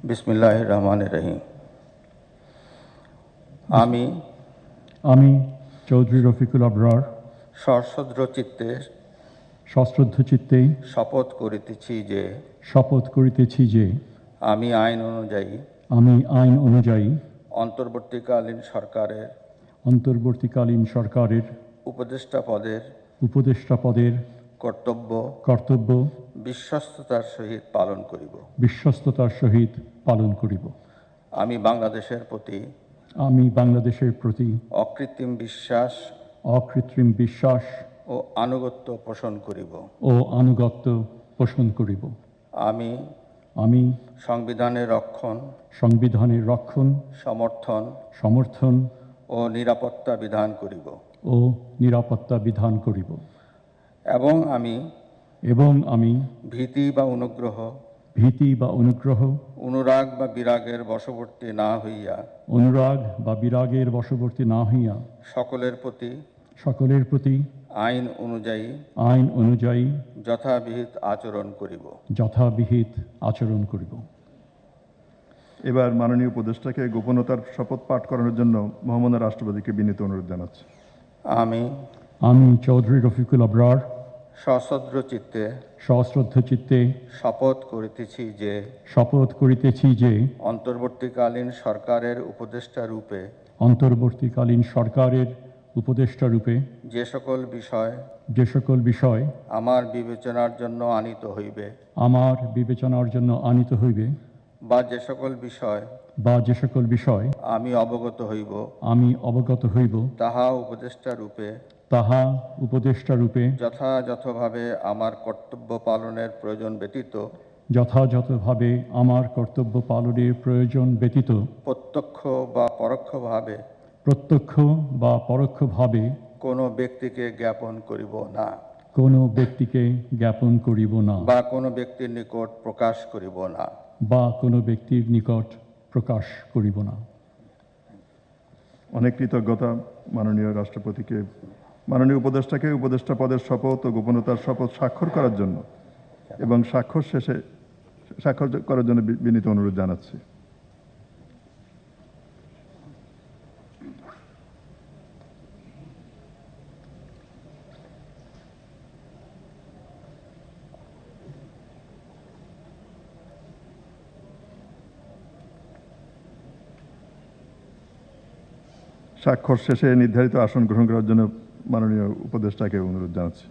বিসমিল্লাহির রহমানির রহিম। আমি চৌধুরী রফিকুল আবরার সশ্রদ্ধ চিত্তে শপথ করিতেছি যে আমি আইন অনুযায়ী অন্তর্বর্তীকালীন সরকারের উপদেষ্টা পদের কর্তব্য বিশ্বস্ততার সহিত পালন করিব। আমি বাংলাদেশের প্রতি অকৃত্রিম বিশ্বাস ও আনুগত্য পোষণ করিব। আমি সংবিধানের রক্ষণ, সমর্থন ও নিরাপত্তা বিধান করিব। এবং আমি ভীতি বা অনুগ্রহ, অনুরাগ বা বিরাগের বশবর্তী না হইয়া সকলের প্রতি আইন অনুযায়ী যথাবিহিত আচরণ করিব। এবার মাননীয় উপদেষ্টাকে গোপনতার শপথ পাঠ করানোর জন্য মহামান্য রাষ্ট্রপতিকে বিনীত অনুরোধ জানাচ্ছি। আমি চৌধুরী রফিকুল আবরার সশ্রদ্ধ চিত্তে শপথ করিতেছি যে অন্তর্বর্তীকালীন সরকারের উপদেষ্টা রূপে যে সকল বিষয় আমার বিবেচনার জন্য আনিত হইবে বা যে সকল বিষয় আমি অবগত হইব তাহা উপদেষ্টা রূপে যথাযথভাবে আমার কর্তব্য পালনের প্রয়োজন ব্যতীত প্রত্যক্ষ বা পরোক্ষভাবে কোনো ব্যক্তিকে জ্ঞাপন করিব না বা কোনো ব্যক্তির নিকট প্রকাশ করিব না। অনেক কৃতজ্ঞতা মাননীয় রাষ্ট্রপতিকে, মাননীয় উপদেষ্টাকে উপদেষ্টা পদের শপথ ও গোপনতার শপথ স্বাক্ষর করার জন্য এবং স্বাক্ষর করার জন্য বিনীত অনুরোধ জানাচ্ছি। স্বাক্ষর শেষে নির্ধারিত আসন গ্রহণ করার জন্য মাননীয় উপদেষ্টাকে অনুরোধ জানাচ্ছি।